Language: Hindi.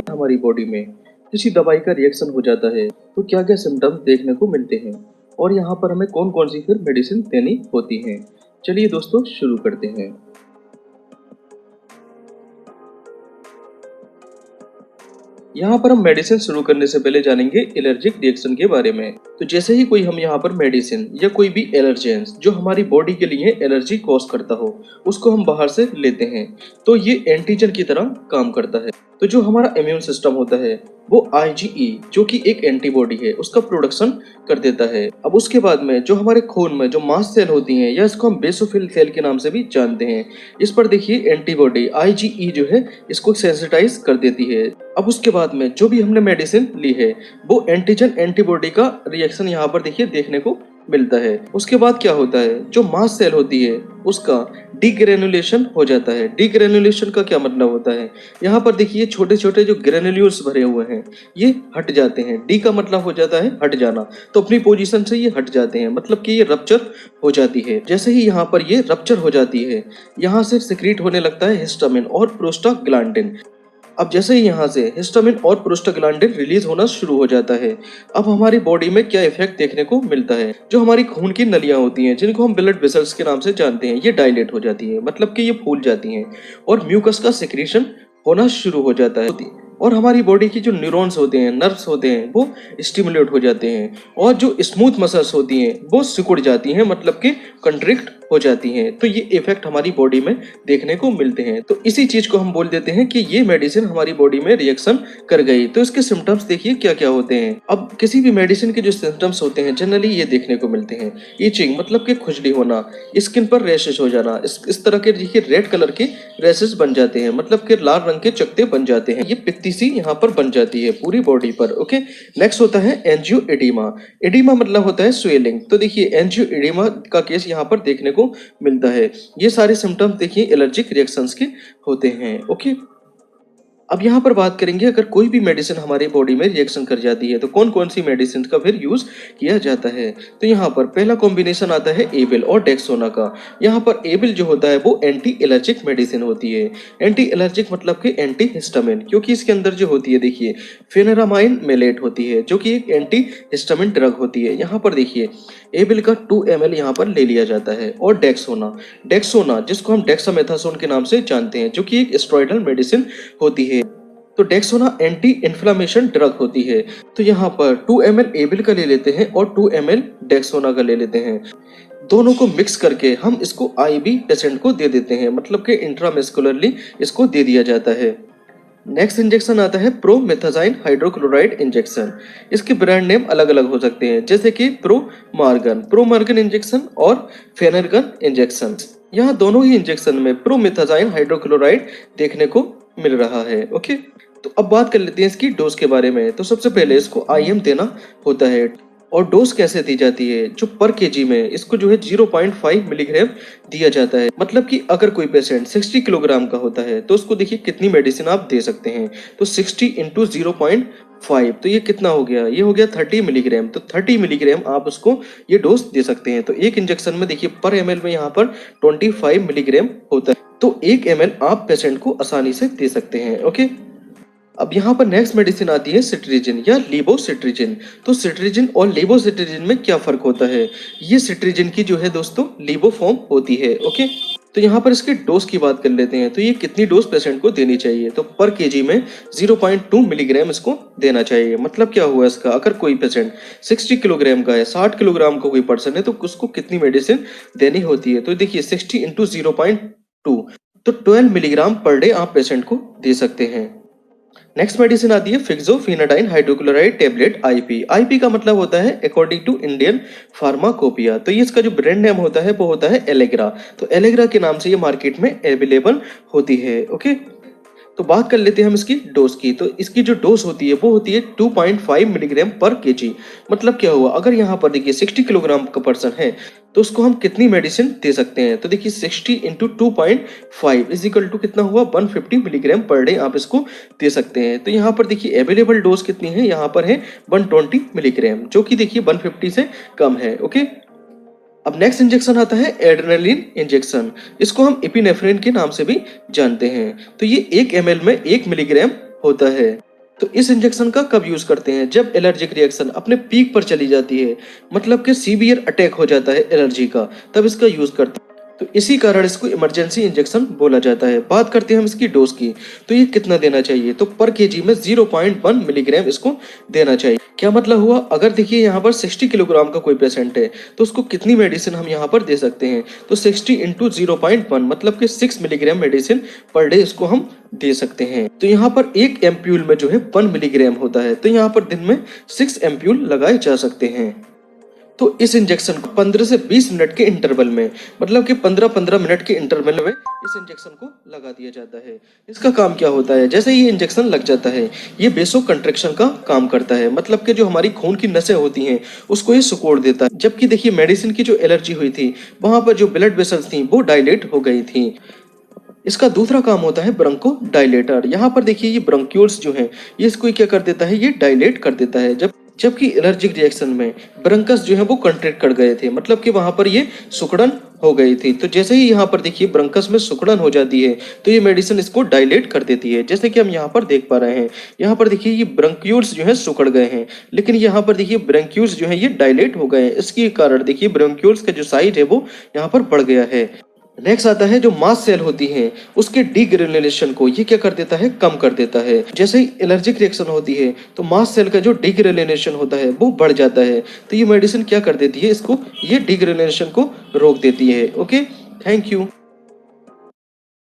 हमारी बॉडी में किसी दवाई का रिएक्शन हो जाता है तो क्या क्या सिम्टम्स देखने को मिलते हैं और यहाँ पर हमें कौन कौन सी फिर मेडिसिन देनी होती है। चलिए दोस्तों शुरू करते हैं। यहाँ पर हम मेडिसिन शुरू करने से पहले जानेंगे एलर्जिक रिएक्शन के बारे में। तो जैसे ही कोई हम यहाँ पर मेडिसिन या कोई भी एलर्जेंस जो हमारी बॉडी के लिए एलर्जी कॉज करता हो उसको हम बाहर से लेते हैं तो ये एंटीजन की तरह काम करता है। तो जो हमारा इम्यून सिस्टम होता है वो IgE जो कि एक एंटीबॉडी है उसका प्रोडक्शन कर देता है। अब उसके बाद में जो हमारे खून में जो मास्ट सेल होती हैं या इसको हम बेसोफिल सेल के नाम से भी जानते हैं, इस पर देखिए एंटीबॉडी IgE जो है इसको सेंसिटाइज कर देती है। अब उसके बाद में जो भी हमने मेडिसिन ली है वो एंटीजन एंटीबॉडी का रिएक्शन यहाँ पर देखिए देखने को मिलता है। उसके बाद क्या होता है, जो मास्ट सेल होती है उसका डीग्रेनुलेशन हो जाता है। डीग्रेनुलेशन का क्या मतलब होता है, यहाँ पर देखिए छोटे छोटे जो ग्रेनुल्यूल्स भरे हुए हैं ये हट जाते हैं। डी का मतलब हो जाता है हट जाना, तो अपनी पोजीशन से ये हट जाते हैं, मतलब कि ये रप्चर हो जाती है। जैसे ही यहाँ पर ये रप्चर हो जाती है यहाँ से सिक्रीट होने लगता है हिस्टामिन और प्रोस्टाग्लैंडिन। अब जैसे ही यहाँ से हिस्टामिन और प्रोस्टाग्लैंडिन रिलीज होना शुरू हो जाता है, अब हमारी बॉडी में क्या इफेक्ट देखने को मिलता है, जो हमारी खून की नलियां होती हैं जिनको हम ब्लड वेसल्स के नाम से जानते हैं ये डायलेट हो जाती है, मतलब कि ये फूल जाती हैं और म्यूकस का सिक्रीशन होना शुरू हो जाता है और हमारी बॉडी की जो न्यूरॉन्स होते हैं, नर्व्स होते हैं वो स्टिमुलेट हो जाते हैं और जो स्मूथ मसल्स होती हैं वो सिकुड़ जाती हैं, मतलब कि कंट्रिक्ट हो जाती हैं। तो ये इफेक्ट हमारी बॉडी में देखने को मिलते हैं। तो इसी चीज को हम बोल देते हैं कि ये मेडिसिन हमारी बॉडी में रिएक्शन कर गई। तो इसके सिम्टम्स देखिए क्या क्या होते हैं। अब किसी भी मेडिसिन के जो सिम्टम्स होते हैं जनरली ये देखने को मिलते हैं। ईचिंग मतलब कि खुजली होना, स्किन पर रैशेस हो जाना, इस तरह के देखिए रेड कलर के रैशेस बन जाते हैं, मतलब कि लाल रंग के चकत्ते बन जाते हैं। ये पित्ती सी यहाँ पर बन जाती है पूरी बॉडी पर। ओके, नेक्स्ट होता है एंजियोएडिमा। एडिमा मतलब होता है स्वेलिंग। तो देखिए एंजियोएडिमा का केस यहाँ पर देखने को मिलता है। ये सारे सिम्टम्स देखिए एलर्जिक रिएक्शंस के होते हैं। ओके, अब यहाँ पर बात करेंगे अगर कोई भी मेडिसिन हमारी बॉडी में रिएक्शन कर जाती है तो कौन कौन सी मेडिसिन का फिर यूज किया जाता है। तो यहाँ पर पहला कॉम्बिनेशन आता है एबिल और डेक्सोना का। यहाँ पर एबिल जो होता है वो एंटी एलर्जिक मेडिसिन होती है। एंटी एलर्जिक मतलब कि एंटी हिस्टामिन, क्योंकि इसके अंदर जो होती है देखिए फेनेरामाइन मेलेट होती है जो कि एक एंटी हिस्टामिन ड्रग होती है। यहाँ पर देखिए एबिल का 2 ml यहाँ पर ले लिया जाता है और डेक्सोना जिसको हम डेक्सामेथासोन के नाम से जानते हैं जो कि एक स्टेरॉइडल मेडिसिन होती है। तो डेक्सोना एंटी इन्फ्लामेशन ड्रग होती है। तो यहाँ पर 2 ml एबिल का ले लेते हैं और 2 ml डेक्सोना का ले लेते हैं। दोनों को मिक्स करके हम इसको IV पेशेंट को दे देते हैं, मतलब कि इंट्रामस्कुलरली इसको दे दिया जाता है। नेक्स्ट इंजेक्शन आता है प्रोमेथाजाइन हाइड्रोक्लोराइड इंजेक्शन। इसके ब्रांड नेम अलग अलग हो सकते हैं, जैसे कि प्रोमार्गन इंजेक्शन और फेनरगन इंजेक्शन। यहाँ दोनों ही इंजेक्शन में प्रोमेथाजाइन हाइड्रोक्लोराइड देखने को मिल रहा है। ओके, तो अब बात कर लेते हैं इसकी डोज के बारे में। तो सबसे पहले इसको IM देना होता है और डोज कैसे दी जाती है, जो पर kg में इसको जो है 0.5 मिलीग्राम दिया जाता है। मतलब कि अगर कोई पेशेंट 60 किलोग्राम का होता है तो उसको देखिए कितनी मेडिसिन आप दे सकते हैं। तो 60 इंटू 0.5 तो ये कितना हो गया, ये हो गया 30 मिलीग्राम। तो 30 मिलीग्राम आप उसको ये डोज दे सकते हैं। तो एक इंजेक्शन में देखिए पर ml में यहाँ पर 25 मिलीग्राम होता है, तो 1 ml आप पेशेंट को आसानी से दे सकते हैं। ओके, अब यहाँ पर नेक्स्ट मेडिसिन आती है सिट्रीजिन या लीवोसिट्रीजिन। तो सिट्रीजिन और लीवोसिट्रीजिन में क्या फर्क होता है, ये सिट्रीजिन की जो है दोस्तों लीवो फॉर्म होती है। ओके, तो यहाँ पर इसके डोज की बात कर लेते हैं। तो ये कितनी डोज पेशेंट को देनी चाहिए, तो पर kg में 0.2 मिलीग्राम इसको देना चाहिए। मतलब क्या हुआ इसका, अगर कोई पेशेंट 60 किलोग्राम का है, 60 किलोग्राम का कोई पर्सन है तो उसको कितनी मेडिसिन देनी होती है। तो देखिए 60 इंटू 0.2 तो 12 मिलीग्राम पर डे आप पेशेंट को दे सकते हैं। नेक्स्ट मेडिसिन आती है फिक्सोफिनाडाइन हाइड्रोक्लोराइड टेबलेट IP का मतलब होता है अकॉर्डिंग टू इंडियन फार्माकोपिया। तो ये इसका जो ब्रांड नेम होता है वो होता है एलेग्रा। तो एलेग्रा के नाम से ये मार्केट में अवेलेबल होती है। ओके, तो बात कर लेते हैं हम इसकी डोज की। तो इसकी जो डोज होती है वो होती है 2.5 मिलीग्राम पर kg। मतलब क्या हुआ, अगर यहाँ पर देखिए 60 किलोग्राम का पर्सन है तो उसको हम कितनी मेडिसिन दे सकते हैं। तो देखिए 60 इंटू 2.5 इज इक्वल टू कितना हुआ 150 मिलीग्राम पर डे आप इसको दे सकते हैं। तो यहाँ पर देखिए अवेलेबल डोज कितनी है, यहाँ पर है 120 मिलीग्राम, जो कि देखिए 150 से कम है। ओके, अब नेक्स्ट इंजेक्शन आता है एड्रेनलिन इंजेक्शन। इसको हम एपिनेफ्रिन के नाम से भी जानते हैं। तो ये 1 ml में 1 मिलीग्राम होता है। तो इस इंजेक्शन का कब यूज करते हैं? जब एलर्जिक रिएक्शन अपने पीक पर चली जाती है, मतलब कि सीवियर अटैक हो जाता है एलर्जी का, तब इसका यूज करते हैं। तो इसी कारण इसको इमरजेंसी इंजेक्शन बोला जाता है। बात करते हैं हम इसकी डोज की। तो ये कितना देना चाहिए? तो पर केजी में 0.1 मिलीग्राम इसको देना चाहिए। क्या मतलब हुआ? अगर देखिए यहाँ पर 60 किलोग्राम का कोई पेशेंट है तो उसको कितनी मेडिसिन हम यहाँ पर दे सकते हैं? तो 60 इंटू 0.1 मतलब कि 6 मिलीग्राम मेडिसिन पर डे इसको हम दे सकते हैं। तो यहाँ पर एक एम्प्यूल में जो है 1 मिलीग्राम होता है, तो यहाँ पर दिन में 6 एम्प्यूल लगाए जा सकते हैं। तो इस इंजेक्शन को 15 से 20 मिनट के इंटरवल में, मतलब कि 15-15 मिनट के इंटरवल में इस इंजेक्शन को लगा दिया जाता है। इसका काम क्या होता है? जैसे ये इंजेक्शन लग जाता है, ये बेसो कंट्रैक्शन का काम करता है, मतलब कि जो हमारी खून की नसें होती हैं उसको ये सिकोड़ देता है। जबकि देखिए मेडिसिन की जो एलर्जी हुई थी वहां पर जो ब्लड वेसल्स थी वो डायलेट हो गई थी। इसका दूसरा काम होता है ब्रोंको डायलेटर। यहाँ पर देखिए ये ब्रोंक्यूल्स जो हैं ये इसको क्या कर देता है? ये डायलेट कर देता है। जबकि एलर्जिक रिएक्शन में ब्रंकस जो है वो कंट्रैक्ट कर गए थे, मतलब कि वहां पर ये सुकड़न हो गई थी। तो जैसे ही यहाँ पर देखिए ब्रंकस में सुकड़न हो जाती है तो ये मेडिसिन इसको डायलेट कर देती है, जैसे कि हम यहाँ पर देख पा रहे हैं। यहाँ पर देखिए ये ब्रंक्यूल्स जो है सुकड़ गए हैं, लेकिन यहाँ पर देखिए ब्रंक्यूल्स जो है ये डायलेट हो गए हैं। इसके कारण देखिए ब्रंक्यूल्स का जो साइज है वो यहाँ पर बढ़ गया है। नेक्स्ट आता है जो मास्ट सेल होती हैं उसके डीग्रेनुलेशन को ये क्या कर देता है? कम कर देता है। जैसे ही एलर्जिक रिएक्शन होती है तो मास्ट सेल का जो डीग्रेनुलेशन होता है वो बढ़ जाता है। तो ये मेडिसिन क्या कर देती है? इसको ये डीग्रेनुलेशन को रोक देती है। Okay, thank you.